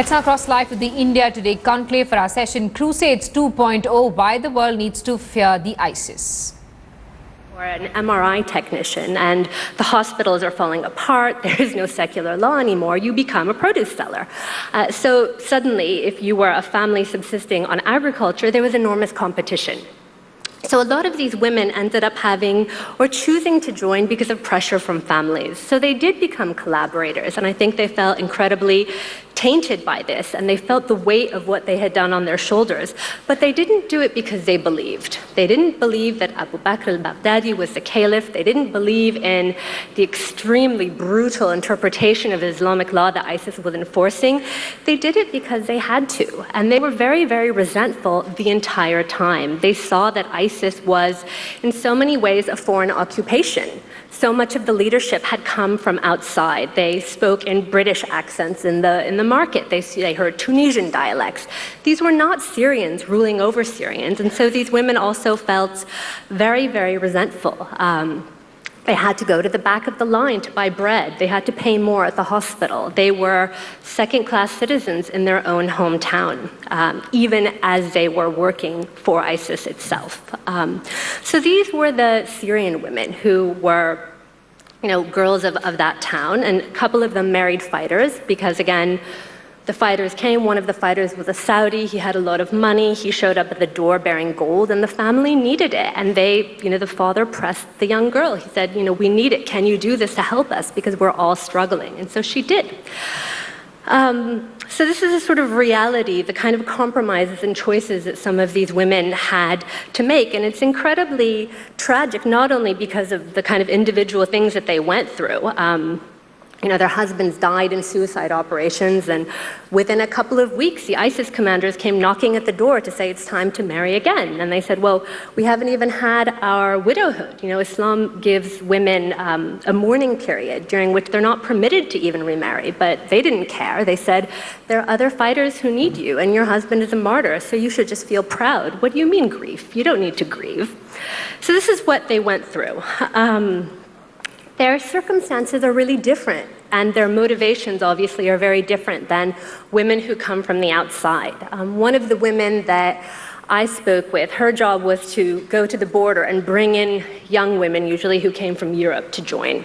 Let's now cross live with the India Today Conclave for our session Crusades 2.0, Why the World Needs to Fear the ISIS. Or an MRI technician and the hospitals are falling apart, there is no secular law anymore, you become a produce seller. So suddenly, if you were a family subsisting on agriculture, there was enormous competition. So a lot of these women ended up having or choosing to join because of pressure from families. So they did become collaborators, and I think they felt incredibly tainted by this, and they felt the weight of what they had done on their shoulders. But they didn't do it because they believed. They didn't believe that Abu Bakr al-Baghdadi was the caliph. They didn't believe in the extremely brutal interpretation of Islamic law that ISIS was enforcing. They did it because they had to, and they were very, very resentful the entire time. They saw that ISIS was, in so many ways, a foreign occupation. So much of the leadership had come from outside. They spoke in British accents in the market. They heard Tunisian dialects. These were not Syrians ruling over Syrians, and so these women also felt very, very resentful. They had to go to the back of the line to buy bread. They had to pay more at the hospital. They were second-class citizens in their own hometown, even as they were working for ISIS itself. So these were the Syrian women who were, girls of that town, and a couple of them married fighters because, again, the fighters came. One of the fighters was a Saudi. He had a lot of money. He showed up at the door bearing gold, and the family needed it. And the father pressed the young girl. He said, we need it. Can you do this to help us? Because we're all struggling. And so she did. So this is a sort of reality, the kind of compromises and choices that some of these women had to make. And it's incredibly tragic, not only because of the kind of individual things that they went through. Their husbands died in suicide operations, and within a couple of weeks, the ISIS commanders came knocking at the door to say it's time to marry again. And they said, well, we haven't even had our widowhood. Islam gives women a mourning period during which they're not permitted to even remarry, but they didn't care. They said, there are other fighters who need you, and your husband is a martyr, so you should just feel proud. What do you mean grief? You don't need to grieve. So this is what they went through. Their circumstances are really different, and their motivations obviously are very different than women who come from the outside. One of the women that I spoke with, her job was to go to the border and bring in young women, usually who came from Europe, to join.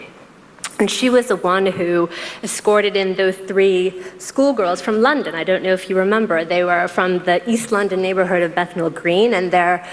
And she was the one who escorted in those 3 schoolgirls from London. I don't know if you remember. They were from the East London neighborhood of Bethnal Green, and their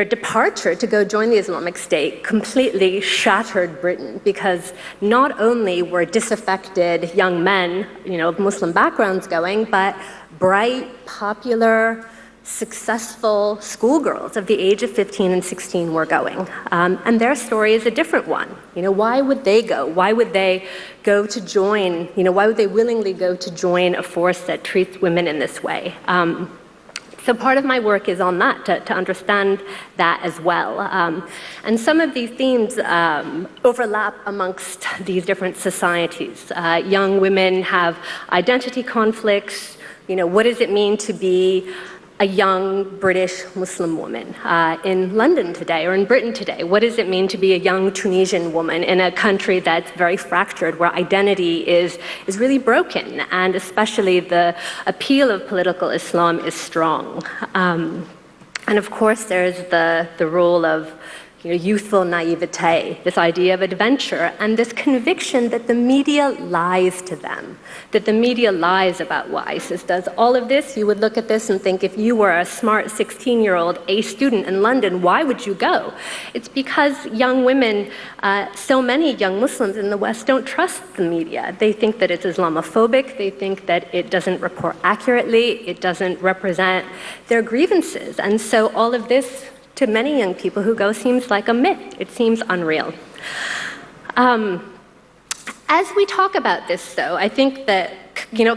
departure to go join the Islamic State completely shattered Britain, because not only were disaffected young men, of Muslim backgrounds going, but bright, popular, successful schoolgirls of the age of 15 and 16 were going. And their story is a different one. Why would they go? Why would they go to join, why would they willingly go to join a force that treats women in this way? So part of my work is on that, to understand that as well. And some of these themes overlap amongst these different societies. Young women have identity conflicts. What does it mean to be a young British Muslim woman in London today, or in Britain today? What does it mean to be a young Tunisian woman in a country that's very fractured, where identity is really broken, and especially the appeal of political Islam is strong? And of course, there's the role of youthful naivete, this idea of adventure, and this conviction that the media lies to them, that the media lies about what ISIS does. All of this, you would look at this and think, if you were a smart 16-year-old A student in London, why would you go? It's because young women, so many young Muslims in the West don't trust the media. They think that it's Islamophobic. They think that it doesn't report accurately. It doesn't represent their grievances. And so all of this, to many young people who go, seems like a myth. It seems unreal. As we talk about this, though, I think that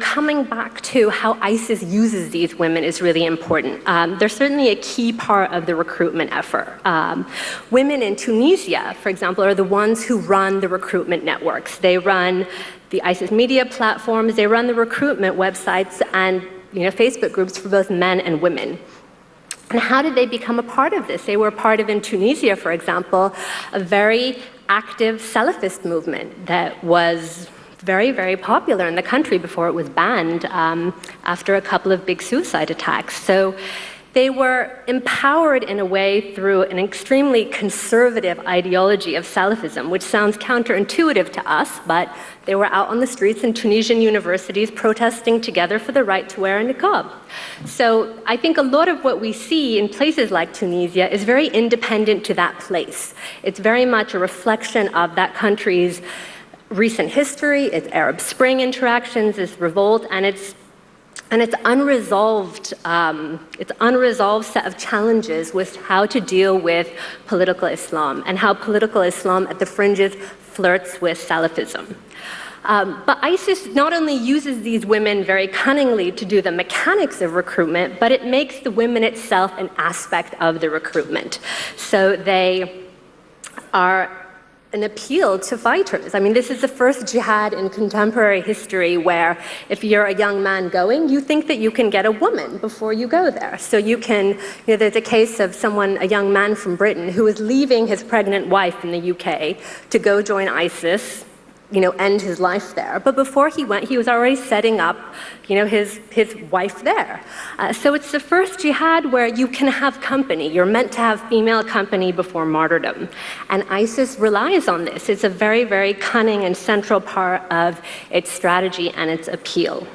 coming back to how ISIS uses these women is really important. They're certainly a key part of the recruitment effort. Women in Tunisia, for example, are the ones who run the recruitment networks. They run the ISIS media platforms. They run the recruitment websites and Facebook groups for both men and women. And how did they become a part of this? They were part of, in Tunisia, for example, a very active Salafist movement that was very, very popular in the country before it was banned after a couple of big suicide attacks. So they were empowered in a way through an extremely conservative ideology of Salafism, which sounds counterintuitive to us, but they were out on the streets in Tunisian universities protesting together for the right to wear a niqab. So I think a lot of what we see in places like Tunisia is very independent to that place. It's very much a reflection of that country's recent history, its Arab Spring interactions, its revolt, and its unresolved set of challenges with how to deal with political Islam and how political Islam at the fringes flirts with Salafism. But ISIS not only uses these women very cunningly to do the mechanics of recruitment, but it makes the women itself an aspect of the recruitment. So they are an appeal to fighters. I mean, this is the first jihad in contemporary history where if you're a young man going, you think that you can get a woman before you go there. So you can, there's a case of a young man from Britain who was leaving his pregnant wife in the UK to go join ISIS, end his life there. But before he went, he was already setting up, his wife there. So it's the first jihad where you can have company. You're meant to have female company before martyrdom. And ISIS relies on this. It's a very, very cunning and central part of its strategy and its appeal.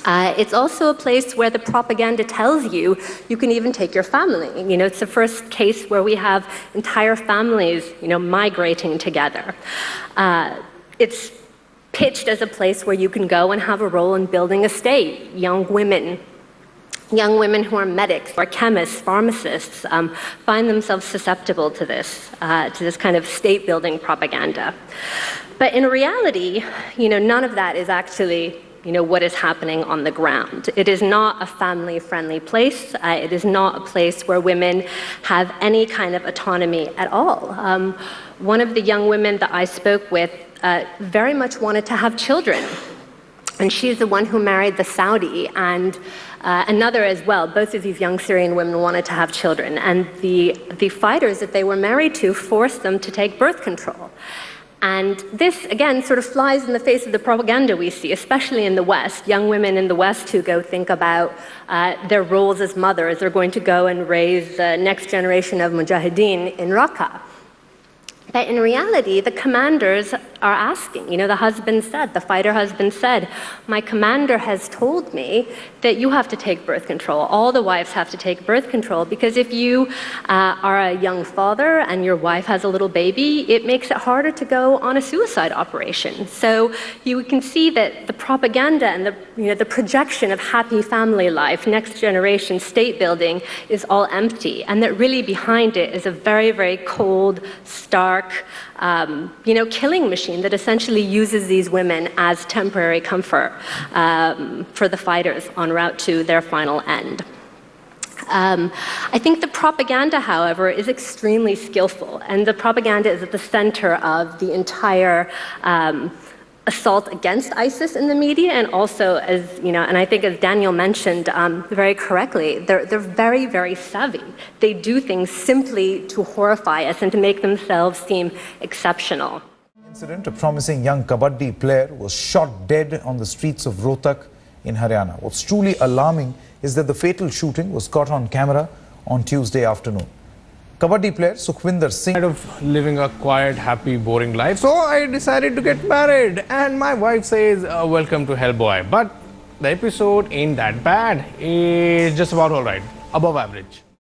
It's also a place where the propaganda tells you you can even take your family. It's the first case where we have entire families, migrating together. It's pitched as a place where you can go and have a role in building a state. Young women who are medics or chemists, pharmacists, find themselves susceptible to this kind of state-building propaganda. But in reality, none of that is actually what is happening on the ground. It is not a family-friendly place. It is not a place where women have any kind of autonomy at all. One of the young women that I spoke with very much wanted to have children. And she's the one who married the Saudi, and another as well. Both of these young Syrian women wanted to have children. And the fighters that they were married to forced them to take birth control. And this, again, sort of flies in the face of the propaganda we see, especially in the West. Young women in the West who go think about their roles as mothers are going to go and raise the next generation of mujahideen in Raqqa. But in reality, the commanders are asking, the fighter husband said, my commander has told me that you have to take birth control. All the wives have to take birth control because if you are a young father and your wife has a little baby, it makes it harder to go on a suicide operation. So you can see that the propaganda and the projection of happy family life, next generation state building is all empty, and that really behind it is a very, very cold, stark, killing machine that essentially uses these women as temporary comfort for the fighters en route to their final end. I think the propaganda, however, is extremely skillful, and the propaganda is at the center of the entire assault against ISIS in the media, and also, and I think as Daniel mentioned very correctly, they're very, very savvy. They do things simply to horrify us and to make themselves seem exceptional. Incident, a promising young kabaddi player was shot dead on the streets of Rohtak in Haryana. What's truly alarming is that the fatal shooting was caught on camera on Tuesday afternoon. Kabaddi player Sukhwinder Singh. Kind of living a quiet, happy, boring life. So I decided to get married. And my wife says, welcome to hell, boy. But the episode ain't that bad. It's just about all right. Above average.